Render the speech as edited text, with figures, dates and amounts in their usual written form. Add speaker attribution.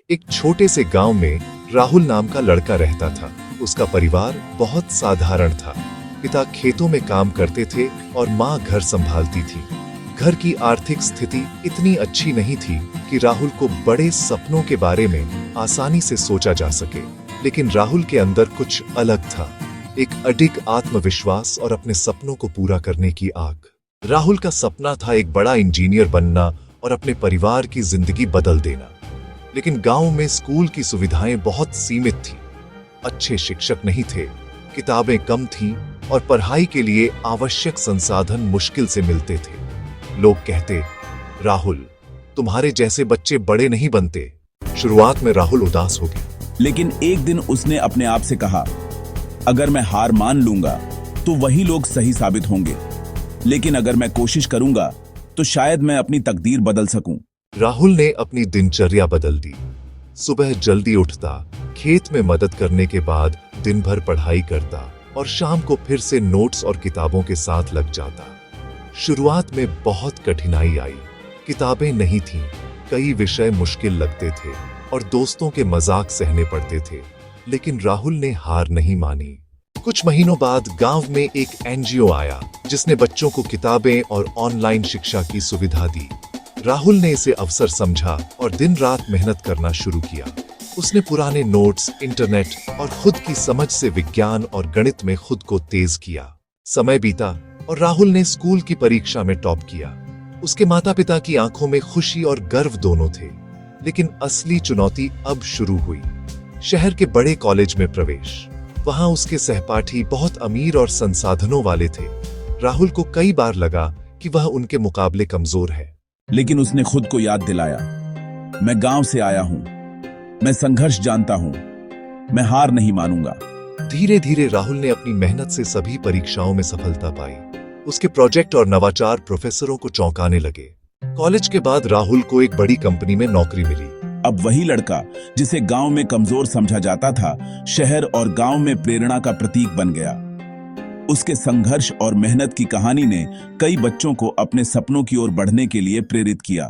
Speaker 1: एक छोटे से गांव में राहुल नाम का लड़का रहता था। उसका परिवार बहुत साधारण था। पिता खेतों में काम करते थे और माँ घर संभालती थी। घर की आर्थिक स्थिति इतनी अच्छी नहीं थी कि राहुल को बड़े सपनों के बारे में आसानी से सोचा जा सके, लेकिन राहुल के अंदर कुछ अलग था, एक अडिग आत्मविश्वास और अपने सपनों को पूरा करने की आग। राहुल का सपना था एक बड़ा इंजीनियर बनना और अपने परिवार की जिंदगी बदल देना। लेकिन गांव में स्कूल की सुविधाएं बहुत सीमित थी। अच्छे शिक्षक नहीं थे, किताबें कम थीं और पढ़ाई के लिए आवश्यक संसाधन मुश्किल से मिलते थे। लोग कहते, राहुल, तुम्हारे जैसे बच्चे बड़े नहीं बनते। शुरुआत में राहुल उदास हो गया,
Speaker 2: लेकिन एक दिन उसने अपने आप से कहा, अगर मैं हार मान लूंगा तो वही लोग सही साबित होंगे, लेकिन अगर मैं कोशिश करूंगा तो शायद मैं अपनी तकदीर बदल सकूं।
Speaker 1: राहुल ने अपनी दिनचर्या बदल दी। सुबह जल्दी उठता, खेत में मदद करने के बाद दिन भर पढ़ाई करता और शाम को फिर से नोट्स और किताबों के साथ लग जाता। शुरुआत में बहुत कठिनाई आई। किताबें नहीं थीं, कई विषय मुश्किल लगते थे और दोस्तों के मजाक सहने पड़ते थे, लेकिन राहुल ने हार नहीं मानी। कुछ महीनों बाद गांव में एक एनजीओ आया जिसने बच्चों को किताबें और ऑनलाइन शिक्षा की सुविधा दी। राहुल ने इसे अवसर समझा और दिन रात मेहनत करना शुरू किया। उसने पुराने नोट्स, इंटरनेट और खुद की समझ से विज्ञान और गणित में खुद को तेज किया। समय बीता और राहुल ने स्कूल की परीक्षा में टॉप किया। उसके माता पिता की आंखों में खुशी और गर्व दोनों थे। लेकिन असली चुनौती अब शुरू हुई। शहर के बड़े कॉलेज में प्रवेश। वहां उसके सहपाठी बहुत अमीर और संसाधनों वाले थे। राहुल को कई बार लगा कि वह उनके मुकाबले कमजोर है,
Speaker 2: लेकिन उसने खुद को याद दिलाया, मैं गांव से आया हूं, मैं संघर्ष जानता हूं, मैं हार नहीं मानूंगा।
Speaker 1: धीरे धीरे राहुल ने अपनी मेहनत से सभी परीक्षाओं में सफलता पाई। उसके प्रोजेक्ट और नवाचार प्रोफेसरों को चौंकाने लगे। कॉलेज के बाद राहुल को एक बड़ी कंपनी में नौकरी मिली।
Speaker 2: अब वही लड़का जिसे गांव में कमजोर समझा जाता था, शहर और गांव में प्रेरणा का प्रतीक बन गया। उसके संघर्ष और मेहनत की कहानी ने कई बच्चों को अपने सपनों की ओर बढ़ने के लिए प्रेरित किया।